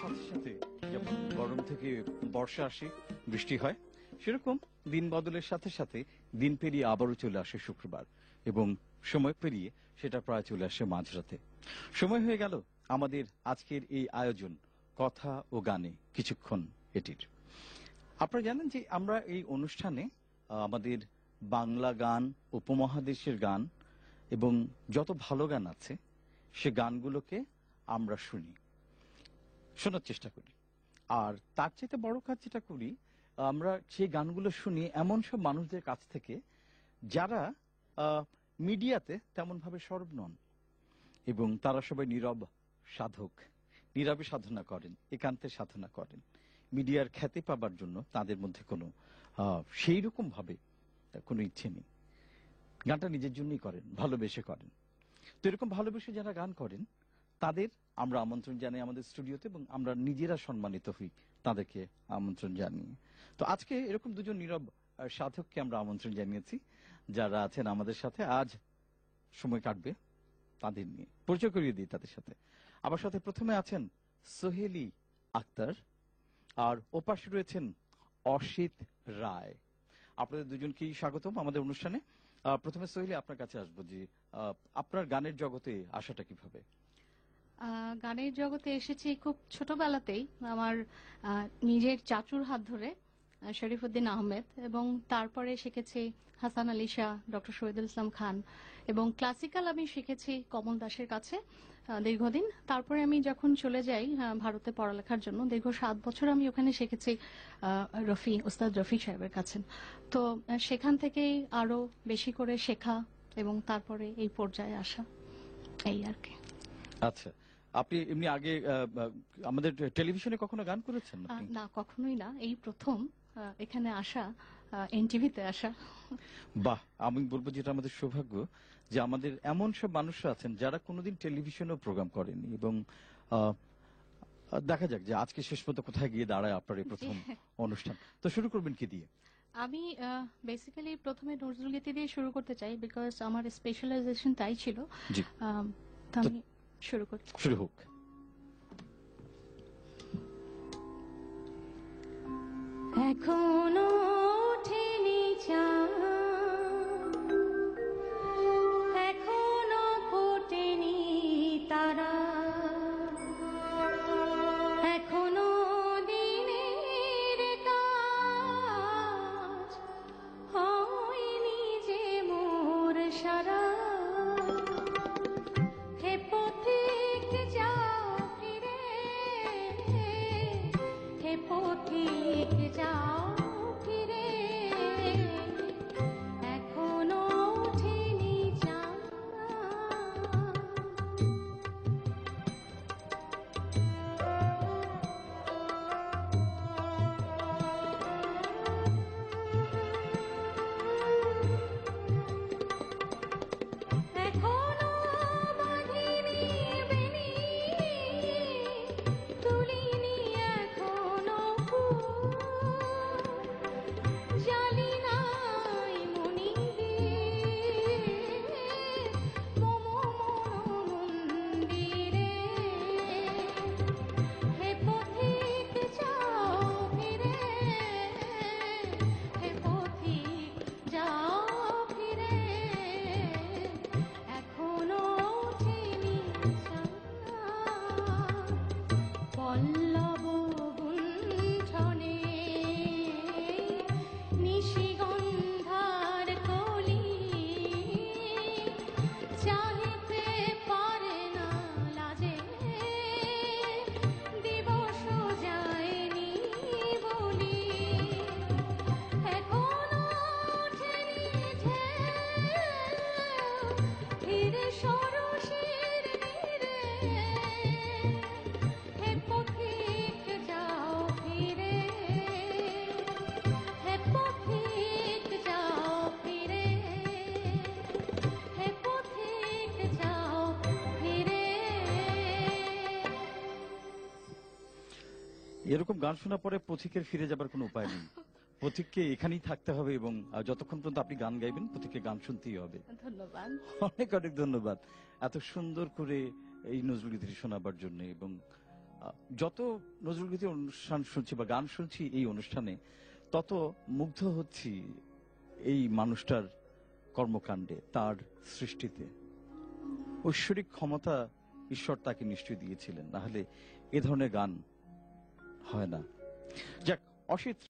সাথে সাথে যেমন গরম থেকে বর্ষা আসে, বৃষ্টি হয়, সেরকম দিন বদলের সাথে সাথে দিন পেরিয়ে আবারও চলে আসে শুক্রবার, এবং সময় পেরিয়ে সেটা প্রায় চলে আসে মাঝরাতে। সময় হয়ে গেল আমাদের আজকের এই আয়োজন কথা ও গানে কিছুক্ষণ এটির। আপনারা জানেন যে আমরা এই অনুষ্ঠানে আমাদের বাংলা গান, উপমহাদেশের গান এবং যত ভালো গান আছে সে গানগুলোকে আমরা শুনি, শোনার চেষ্টা করি। আর তার চাইতে বড় কাজ যেটা করি, আমরা সেই গানগুলো শুনি এমন সব মানুষদের কাছ থেকে যারা মিডিয়াতে তেমন ভাবে সরব নন, এবং তারা সবাই নীরব সাধক, নীরবে সাধনা করেন, একান্তে সাধনা করেন। মিডিয়ার খ্যাতি পাবার জন্য তাদের মধ্যে কোনো সেই রকম ভাবে কোনো ইচ্ছে নেই, গানটা নিজের জন্যই করেন, ভালোবেসে করেন। তো এরকম ভালোবেসে যারা গান করেন তাদের আমরা আমন্ত্রণ জানাই আমাদের স্টুডিওতে, এবং আমরা নিজেরা সম্মানিত হই তাদেরকে আমন্ত্রণ জানিয়ে। তো আজকে এরকম দুজন নীরব সাধককে আমরা আমন্ত্রণ জানিয়েছি, যারা আছেন আমাদের সাথে আজ সময় কাটবে তাদের নিয়ে। পরিচয় করিয়ে দিই তাদের সাথে। আমার সাথে প্রথমে আছেন সোহেলি আক্তার, আর ওপাশে রয়েছেন অসিত রায়। আপনাদের দুজনকেই স্বাগতম আমাদের অনুষ্ঠানে। প্রথমে সোহেলি, আপনার কাছে আসবো যে আপনার গানের জগতে আসাটা কিভাবে? গানের জগতে এসেছি খুব ছোটবেলাতেই, আমার নিজের চাচুর হাত ধরে, শরীফউদ্দিন আহমেদ, এবং তারপরে শিখেছি হাসান আলী শাহ, ডক্টর শহীদুল ইসলাম খান, এবং ক্লাসিক্যাল আমি শিখেছি কমল দাসের কাছে দীর্ঘদিন। তারপরে আমি যখন চলে যাই ভারতে পড়ালেখার জন্য, দীর্ঘ 7 বছর আমি ওখানে শিখেছি ওস্তাদ রফি সাহেবের কাছে। তো সেখান থেকেই আরো বেশি করে শেখা এবং তারপরে এই পর্যায়ে আসা, এই আর কি। আচ্ছা, আপনি এমনি আগে আমাদের টেলিভিশনে কখনো গান করেছেন? না, কখনোই না, এই প্রথম এখানে আসা, এনটিভিতে আসা। বাহ, আমি বলবো যেটা আমাদের সৌভাগ্য যে আমাদের এমন সব মানুষরা আছেন যারা কোনোদিন টেলিভিশনেও প্রোগ্রাম করেনি, এবং দেখা যাক যে আজকে শেষ পর্যন্ত কোথায় গিয়ে দাঁড়ায় আপনার এই প্রথম অনুষ্ঠান। তো শুরু করবেন কি দিয়ে? আমি বেসিক্যালি প্রথমে নজরুল গীতি দিয়ে শুরু করতে চাই, বিকজ আমার স্পেশালাইজেশন তাই ছিল। তো আমি শুরু করছি। শুরু হোক। এখনো ওঠেনি চাঁদ, এখনো ফোটেনি তারা, এখনো দিনের কাজ হয়নি যে মোর সারা। হে পথিক যাও ফিরে, হে পথিক যাও ফিরে, এখনো ওঠেনি চাঁদ। এখনো বাঁধিনি বেনি, তুলিনি এখনো ফুল, জালি নাই মনি মম মন্দিরে। হে পথিক যাও ফিরে, হে পথিক যাও ফিরে, এখনো ওঠেনি চাঁদ। পল্লব গুণ্ঠনে নিশিগন্ধার কলি, চাহিতে পারে না লাজে, দিবস যায়নি বলি। এখনো ওঠেনি ঢেউ, ফিরে সরসের নীরে। হে পথিক যাও ফিরে, হে পথিক যাও ফিরে, হে পথিক যাও ফিরে। এরকম গান শোনার পরে পথিকের ফিরে যাবার কোনো উপায় নেই। পথিককে এখানেই থাকতে হবে, এবং যতক্ষণ পর্যন্ত আপনি গান গাইবেন পথিককে গান শুনতেই হবে। ধন্যবাদ, অনেক অনেক ধন্যবাদ এত সুন্দর করে এই নজরুল গীতি শোনাবার জন্য। এবং যত নজরুলগীতি অনুষ্ঠান শুনছি বা গান শুনছি এই অনুষ্ঠানে, তত মুগ্ধ হচ্ছি এই মানুষটার কর্মকাণ্ডে, তার সৃষ্টিতে। ঐশ্বরিক ক্ষমতা ঈশ্বর তাকে নিশ্চয়ই দিয়েছিলেন, না হলে এ ধরনের গান হয় না। যাক, অসিত